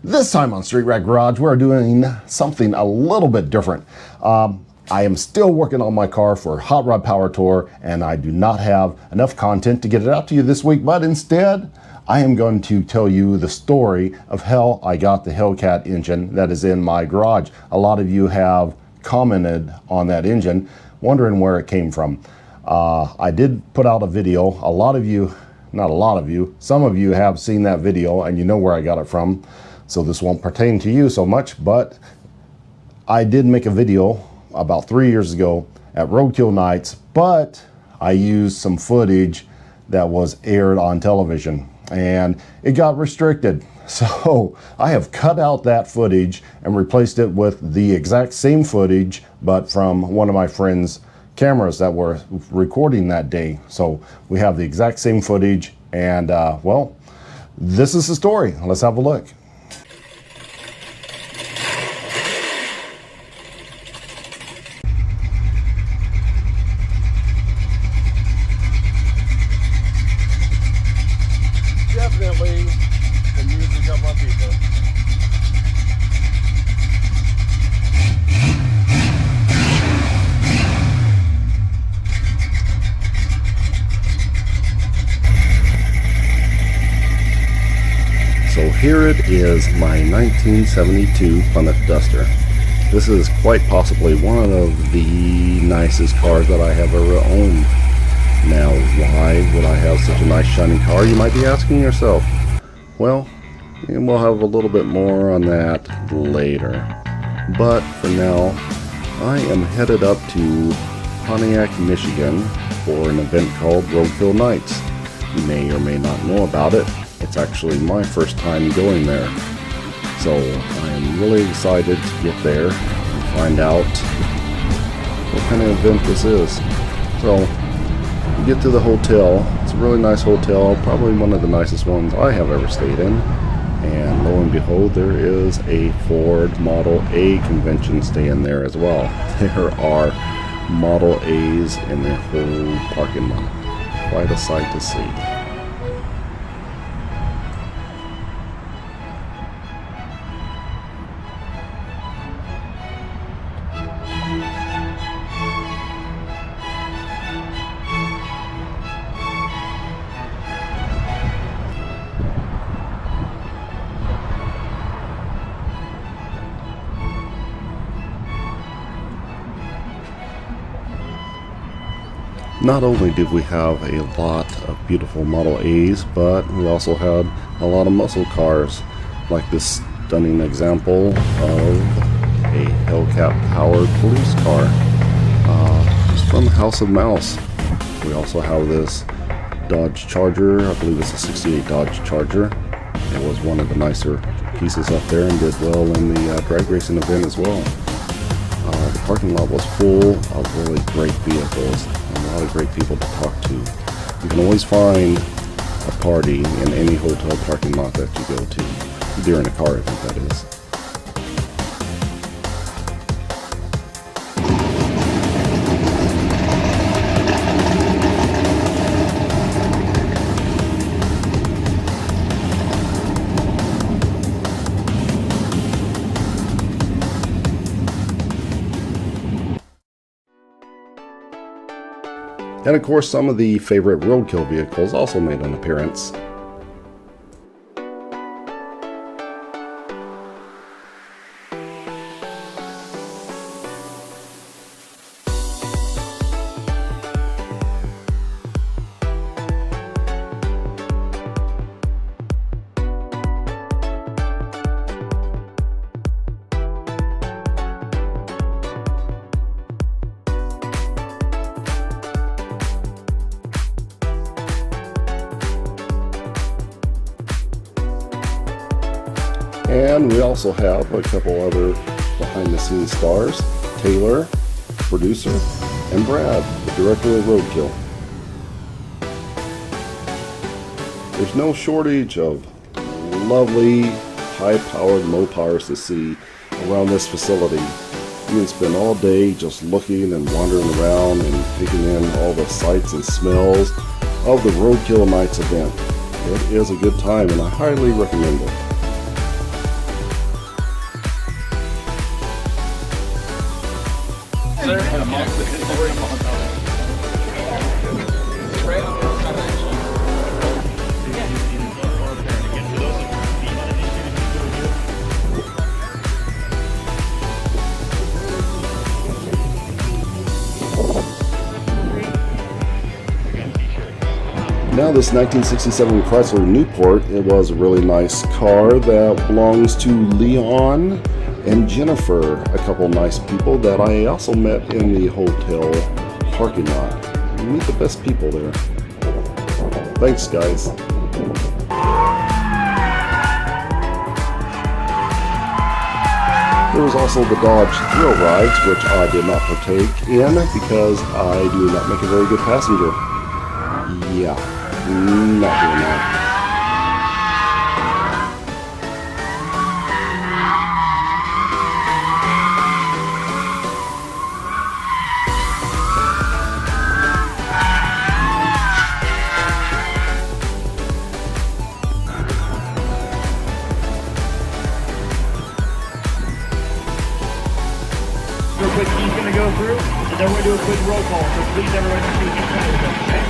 This time on Street Rat Garage, we're doing something a little bit different. I am still working on my car for Hot Rod Power Tour, and I do not have enough content to get it out to you this week, but instead, I am going to tell you the story of how I got the Hellcat engine that is in my garage. A lot of you have commented on that engine, wondering where it came from. I did put out a video. A lot of you, not a lot of you, some of you have seen that video and you know where I got it from. So this won't pertain to you so much, but I did make a video about 3 years ago at Roadkill nights, but I used some footage that was aired on television and it got restricted. So I have cut out that footage and replaced it with the exact same footage, but from one of my friend's cameras that were recording that day. So we have the exact same footage and well, this is the story. Let's have a look. Definitely the music of my people. So here it is, my 1972 Plymouth Duster. This is quite possibly one of the nicest cars that I have ever owned. Now, why would I have such a nice shiny car, you might be asking yourself? Well, we'll have a little bit more on that later. But for now, I am headed up to Pontiac, Michigan for an event called Roadkill Nights. You may or may not know about it. It's actually my first time going there. So I am really excited to get there and find out what kind of event this is. So we get to the hotel. It's a really nice hotel, probably one of the nicest ones I have ever stayed in. And lo and behold, there is a Ford Model A convention staying there as well. There are Model A's in the whole parking lot. Quite a sight to see. Not only did we have a lot of beautiful Model A's, but we also had a lot of muscle cars, like this stunning example of a Hellcat powered police car. It's from House of Mouse. We also have this Dodge Charger. I believe it's a 68 Dodge Charger. It was one of the nicer pieces up there and did well in the drag racing event as well. The parking lot was full of really great vehicles. A lot of great people to talk to. You can always find a party in any hotel parking lot that you go to, during a car event, that is. And of course, some of the favorite Roadkill vehicles also made an appearance. And we also have a couple other behind-the-scenes stars, Taylor, producer, and Brad, the director of Roadkill. There's no shortage of lovely, high-powered Mopars to see around this facility. You can spend all day just looking and wandering around and taking in all the sights and smells of the Roadkill Nights event. It is a good time and I highly recommend it. Now this 1967 Chrysler Newport, it was a really nice car that belongs to Leon and Jennifer, a couple nice people that I also met in the hotel parking lot. You meet the best people there. Thanks, guys. There was also the Dodge Thrill Rides, which I did not partake in because I do not make a very good passenger. Yeah, not doing that. Real quick, he's going to go through, and then we're going to do a quick roll call. So please, everyone, make sure you keep track of it, okay?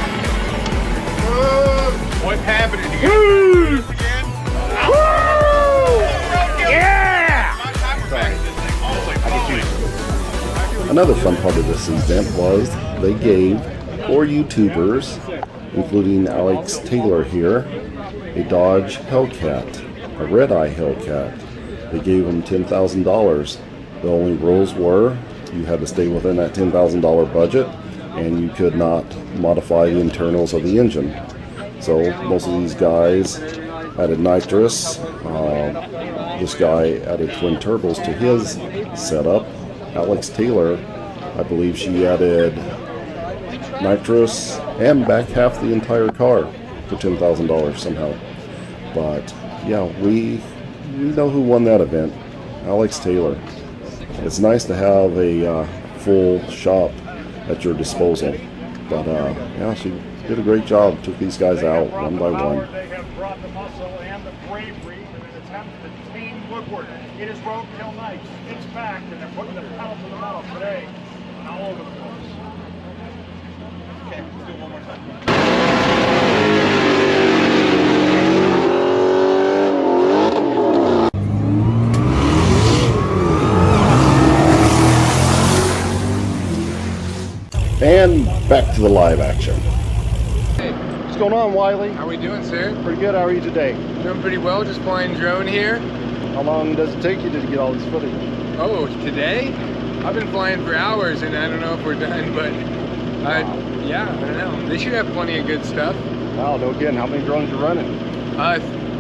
What's happening? You guys do this again? Sorry. Another fun part of this event was they gave 4 YouTubers, including Alex Taylor here, a Dodge Hellcat, a redeye Hellcat. They gave them $10,000. The only rules were you had to stay within that $10,000 budget and you could not modify the internals of the engine. So most of these guys added nitrous. This guy added twin turbos to his setup. Alex Taylor, I believe she added nitrous and back half the entire car for $10,000 somehow. But yeah, we know who won that event. Alex Taylor. It's nice to have a full shop at your disposal. But yeah, she did a great job. Took these guys out one by one. They have brought the muscle and the bravery in an attempt to tame Woodward. It is Roadkill Nights. It's back, and they're putting the pedal to the metal today and all over the place. Okay, let's do it one more time. And back to the live action. What's going on, Wiley? How we doing, sir? Pretty good. How are you today? Doing pretty well, just flying drone here. How long does it take you to get all this footage? Oh, today? I've been flying for hours and I don't know if we're done, but yeah, I don't know. They should have plenty of good stuff. Wow, no kidding. How many drones you running?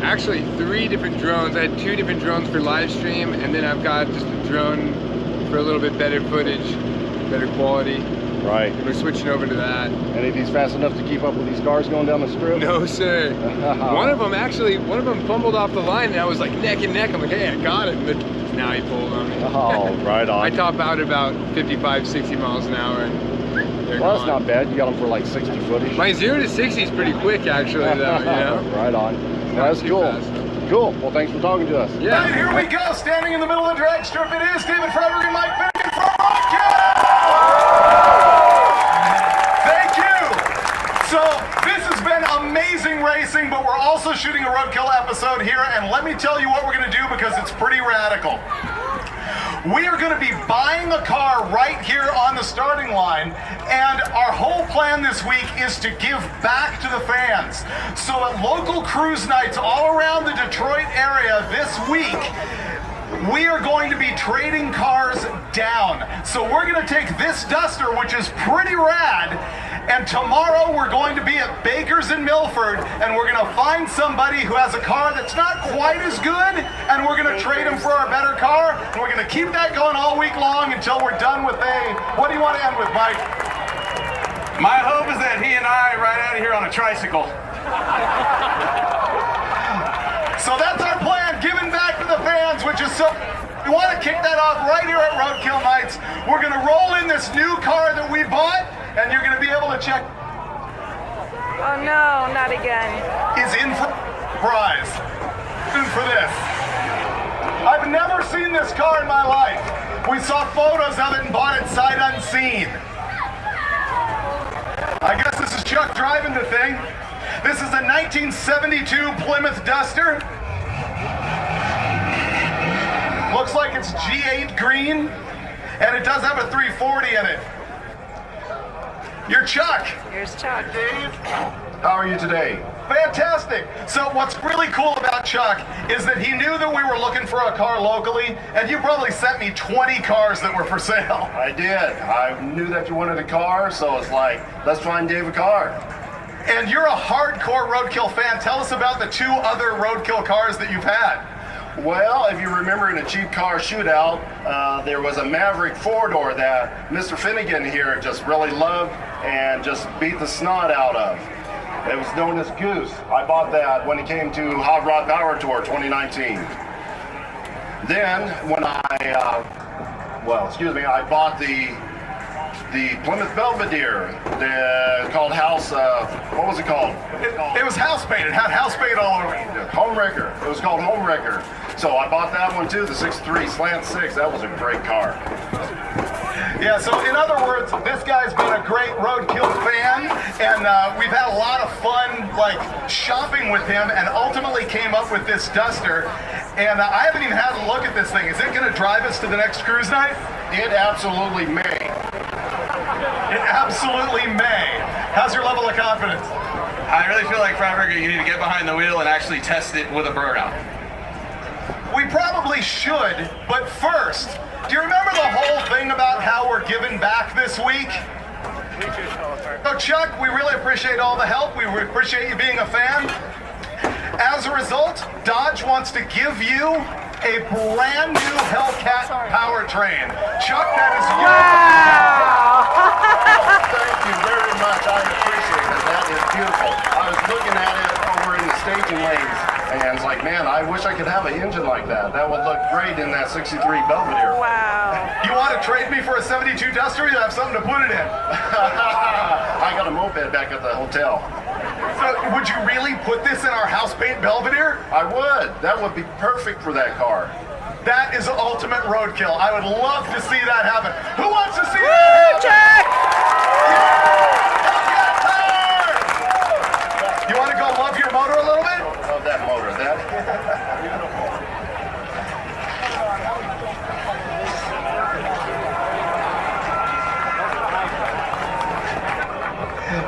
Actually 3 different drones. I had 2 different drones for live stream, and then I've got just a drone for a little bit better footage, better quality. Right. We're switching over to that. Any of these fast enough to keep up with these cars going down the strip? No, sir. One of them fumbled off the line, and I was like neck and neck. I'm like, hey, I got it. But now he pulled on me. Oh, right on. I top out at about 55, 60 miles an hour. And they're well, that's gone. not bad. You got them for like 60 footage. My 0 to 60 is pretty quick, actually, though, you know? Right on. Well, that's cool. Fast. Cool. Well, thanks for talking to us. Yeah. Right, here we go, standing in the middle of the drag strip. It is David Frederick and Mike Finnegan from Roadkill! Thank you! So, this has been amazing racing, but we're also shooting a Roadkill episode here, and let me tell you what we're going to do because it's pretty radical. We are going to be buying a car right here on the starting line, and our whole plan this week is to give back to the fans. So at local cruise nights all around the Detroit area this week, we are going to be trading cars down. So we're going to take this Duster, which is pretty rad, and tomorrow we're going to be at Baker's in Milford, and we're going to find somebody who has a car that's not quite as good, and we're going to trade him for our better car, and we're going to keep that going all week long until we're done with what do you want to end with, Mike? My hope is that he and I ride out of here on a tricycle. So that's our plan, giving back to the fans, which is so... We want to kick that off right here at Roadkill Nights. We're going to roll in this new car that we bought, and you're going to be able to check... Oh no, not again. ...is in for prize. In for this. I've never seen this car in my life. We saw photos of it and bought it sight unseen. I guess this is Chuck driving the thing. This is a 1972 Plymouth Duster. Looks like it's G8 green, and it does have a 340 in it. You're Chuck. Here's Chuck. Dave, how are you today? Fantastic. So what's really cool about Chuck is that he knew that we were looking for a car locally, and you probably sent me 20 cars that were for sale. I did. I knew that you wanted a car, so it's like, let's find Dave a car. And you're a hardcore Roadkill fan. Tell us about the 2 other Roadkill cars that you've had. Well, if you remember in a cheap car shootout, there was a Maverick 4-door that Mr. Finnegan here just really loved and just beat the snot out of. It was known as Goose. I bought that when it came to Hot Rod Power Tour 2019. Then, when I bought the Plymouth Belvedere, called House, what was it called? It was house painted. It had house paint all over it. Home Wrecker. It was called Home Wrecker. So I bought that one too, the 6.3 Slant 6. That was a great car. Yeah, so in other words, this guy's been a great Roadkill fan, and we've had a lot of fun, like, shopping with him, and ultimately came up with this Duster. And I haven't even had a look at this thing. Is it going to drive us to the next cruise night? It absolutely may. It absolutely may. How's your level of confidence? I really feel like Freiberger, you need to get behind the wheel and actually test it with a burnout. We probably should, but first, do you remember the whole thing about how we're giving back this week? So Chuck, we really appreciate all the help. We appreciate you being a fan. As a result, Dodge wants to give you a brand new Hellcat powertrain. Chuck, that is Thank you very much. I appreciate it. That is beautiful. I was looking at it over in the staging lanes, and it's like, man, I wish I could have an engine like that. That would look great in that 63 Belvedere. Wow. You want to trade me for a 72 Duster? You have something to put it in. I got a moped back at the hotel. So, would you really put this in our house paint Belvedere? I would. That would be perfect for that car. That is ultimate Roadkill. I would love to see that happen. Who wants to see that? Chuck! Hellcat car! You want to go love your motor a little bit? Love that motor. That.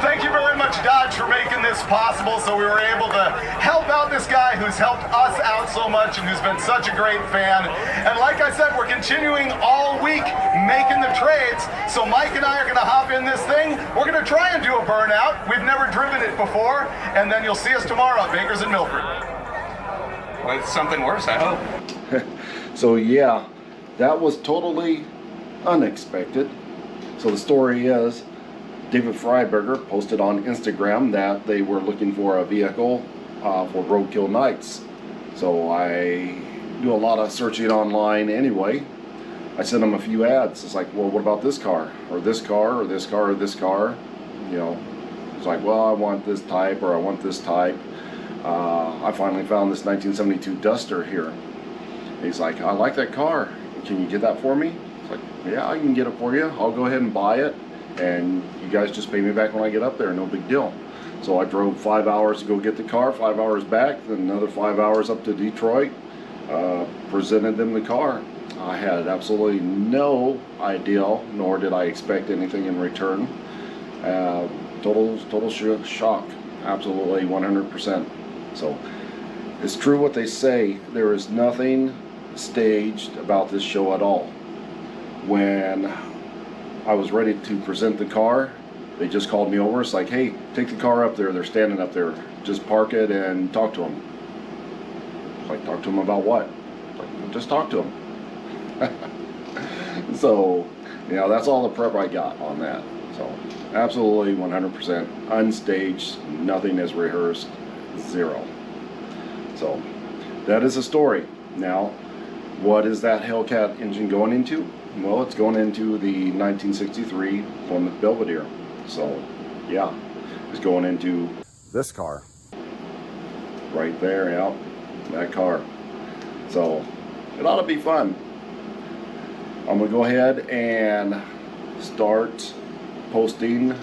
Thank you very much, Dodge, for making this possible so we were able to help out this guy who's helped us out so much and who's been such a great fan. And like I said, we're continuing all week making the trades. So Mike and I are going to hop in this thing. We're going to try and do a burnout. We've never driven it before. And then you'll see us tomorrow at Bakers in Milford. Well, it's something worse, I hope. So yeah, that was totally unexpected. So the story is, David Freiberger posted on Instagram that they were looking for a vehicle for Roadkill nights. So I do a lot of searching online anyway. I sent him a few ads. It's like, well, what about this car? Or this car, or this car, or this car? You know, it's like, well, I want this type, or I want this type. I finally found this 1972 Duster here. He's like, I like that car. Can you get that for me? It's like, yeah, I can get it for you. I'll go ahead and buy it. And you guys just pay me back when I get up there, no big deal. So I drove 5 hours to go get the car, 5 hours back, then another 5 hours up to Detroit, presented them the car. I had absolutely no idea, nor did I expect anything in return. Total shock, absolutely 100%. So it's true what they say, there is nothing staged about this show at all. When I was ready to present the car, they just called me over. It's like, hey, take the car up there. They're standing up there. Just park it and talk to them. Like, talk to them about what? Like, just talk to them. So, you know, that's all the prep I got on that. So, absolutely 100% unstaged. Nothing is rehearsed. Zero. So, that is the story. Now, what is that Hellcat engine going into? Well, it's going into the 1963 Plymouth Belvedere. So, yeah, it's going into this car. Right there, yeah, that car. So, It ought to be fun. I'm gonna go ahead and start posting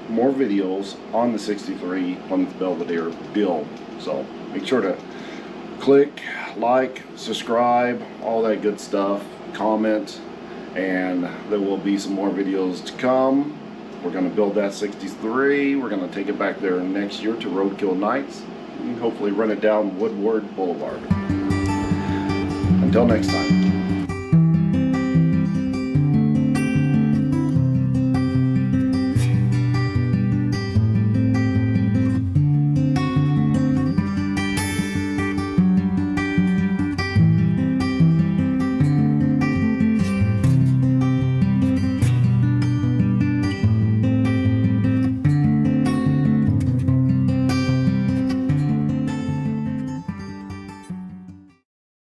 more videos on the 63 Plymouth Belvedere build. So make sure to click, like, subscribe, all that good stuff, comment, and there will be some more videos to come. We're going to build that 63. We're going to take it back there next year to Roadkill Nights and hopefully run it down Woodward Boulevard. Until next time.